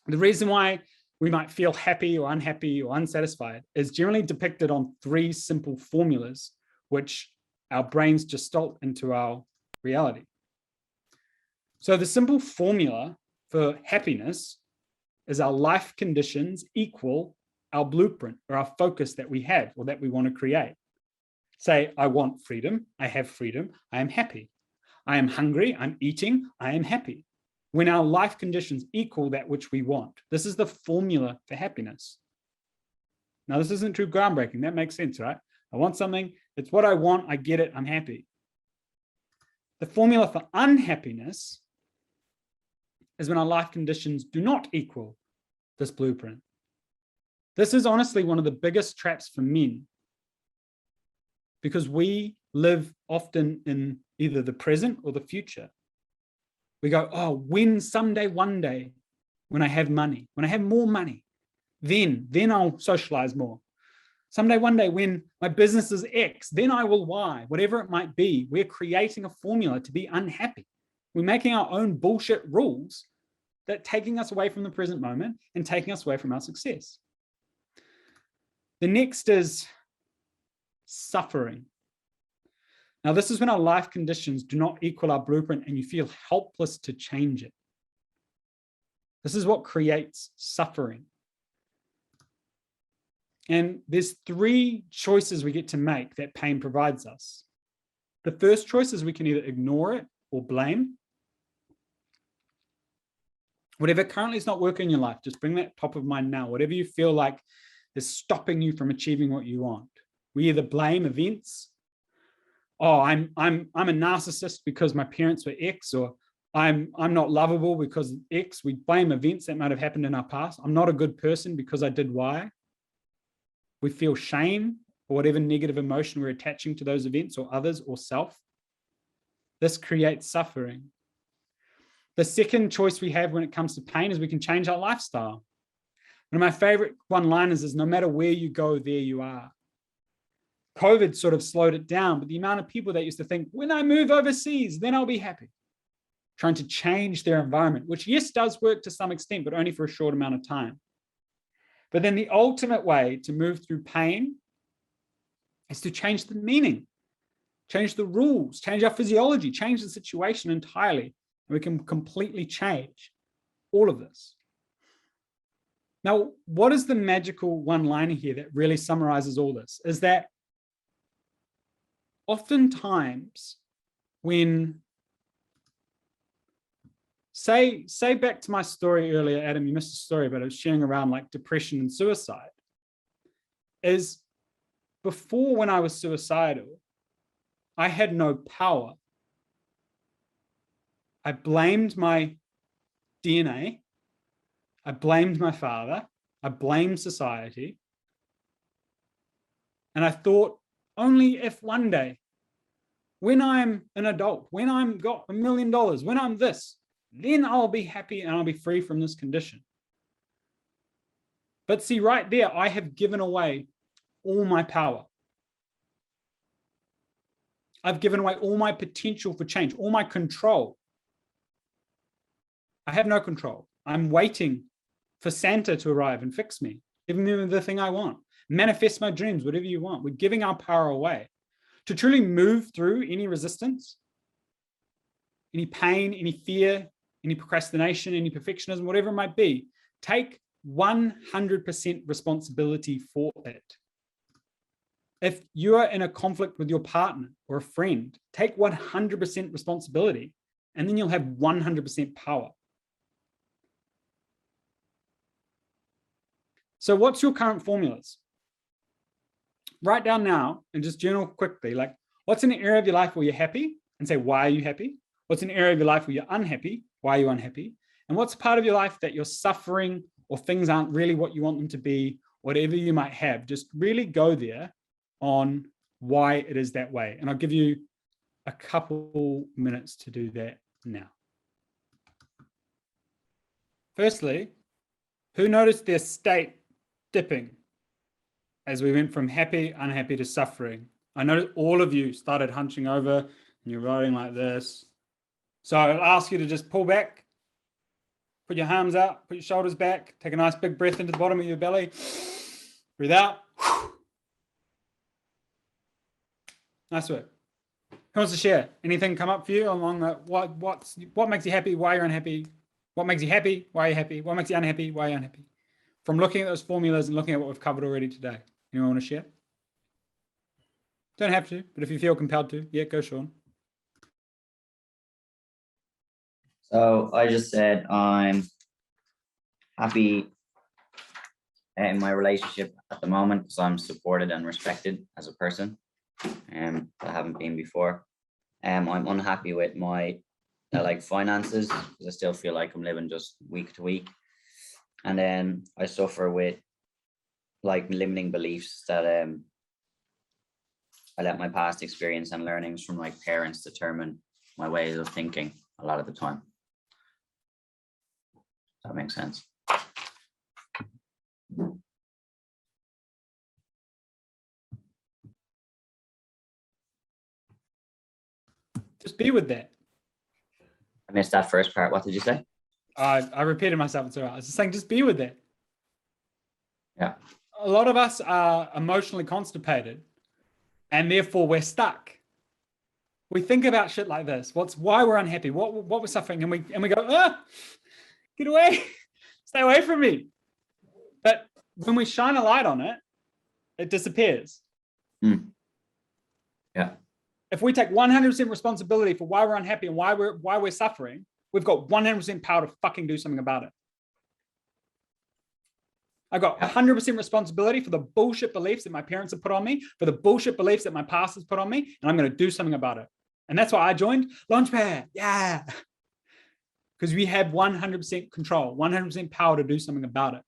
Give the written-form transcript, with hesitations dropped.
The reason why we might feel happy or unhappy or unsatisfied is generally depicted on 3 simple formulas, which our brains gestalt into our reality. So the simple formula for happiness is our life conditions equal our blueprint or our focus that we have or that we want to create. Say, I want freedom, I have freedom, I am happy. I am hungry, I'm eating, I am happy. When our life conditions equal that which we want. This is the formula for happiness. Now, this isn't too groundbreaking. That makes sense, right? I want something, it's what I want, I get it, I'm happy. The formula for unhappiness is when our life conditions do not equal this blueprint. This is honestly one of the biggest traps for men, because we live often in either the present or the future. We go, oh, when someday, one day, when I have money, when I have more money, then I'll socialize more. Someday, one day, when my business is X, then I will Y, whatever it might be. We're creating a formula to be unhappy. We're making our own bullshit rules that are taking us away from the present moment and taking us away from our success. The next is suffering. Now, this is when our life conditions do not equal our blueprint and you feel helpless to change it. This is what creates suffering. And there's 3 choices we get to make that pain provides us. The first choice is we can either ignore it or blame. Whatever currently is not working in your life, just bring that top of mind now. Whatever you feel like is stopping you from achieving what you want. We either blame events. Oh, I'm a narcissist because my parents were X, or I'm not lovable because X. We blame events that might have happened in our past. I'm not a good person because I did Y. We feel shame or whatever negative emotion we're attaching to those events or others or self. This creates suffering. The second choice we have when it comes to pain is we can change our lifestyle. One of my favorite one-liners is, no matter where you go, there you are. COVID sort of slowed it down, but the amount of people that used to think, when I move overseas, then I'll be happy. Trying to change their environment, which yes, does work to some extent, but only for a short amount of time. But then the ultimate way to move through pain is to change the meaning, change the rules, change our physiology, change the situation entirely. And we can completely change all of this. Now, what is the magical one-liner here that really summarizes all this? Is that oftentimes when, say back to my story earlier, Adam, you missed the story, but I was sharing around like depression and suicide, is before, when I was suicidal, I had no power. I blamed my DNA. I blamed my father. I blamed society. And I thought, only if one day, when I'm an adult, when I'm got $1 million, when I'm this, then I'll be happy and I'll be free from this condition. But see, right there, I have given away all my power. I've given away all my potential for change, all my control. I have no control. I'm waiting for Santa to arrive and fix me, give me the thing I want, manifest my dreams, whatever you want. We're giving our power away. To truly move through any resistance, any pain, any fear, any procrastination, any perfectionism, whatever it might be, take 100% responsibility for it. If you are in a conflict with your partner or a friend, take 100% responsibility, and then you'll have 100% power. So what's your current formulas? Write down now and just journal quickly, like what's an area of your life where you're happy, and say, why are you happy? What's an area of your life where you're unhappy? Why are you unhappy? And what's part of your life that you're suffering or things aren't really what you want them to be, whatever you might have, just really go there on why it is that way. And I'll give you a couple minutes to do that now. Firstly, who noticed their state dipping as we went from happy, unhappy to suffering? I noticed all of you started hunching over and you're writing like this. So I'll ask you to just pull back Put your arms out, put your shoulders back, take a nice big breath into the bottom of your belly. Breathe out. Nice work. Who wants to share? Anything come up for you along the what makes you happy? Why you're unhappy? What makes you happy? Why are you happy? What makes you unhappy? Why are you unhappy? From looking at those formulas and looking at what we've covered already today. Anyone want to share? Don't have to, but if you feel compelled to, yeah, go, Sean. So I just said I'm happy in my relationship at the moment because I'm supported and respected as a person. I haven't been before. I'm unhappy with my like finances because I still feel like I'm living just week to week. And then I suffer with like limiting beliefs that I let my past experience and learnings from like parents determine my ways of thinking a lot of the time. That makes sense. Just be with that. I missed that first part. What did you say? I repeated myself. It's all right. I was just saying, just be with that. Yeah. A lot of us are emotionally constipated and therefore we're stuck. We think about shit like this. Why we're unhappy, what we're suffering, and we go, get away, stay away from me. But when we shine a light on it, it disappears. Yeah. If we take 100% responsibility for why we're unhappy and why we're suffering, we've got 100% power to fucking do something about it. I've got 100% responsibility for the bullshit beliefs that my parents have put on me, for the bullshit beliefs that my past has put on me, and I'm going to do something about it. And that's why I joined Launchpad. Yeah. Because we have 100% control, 100% power to do something about it.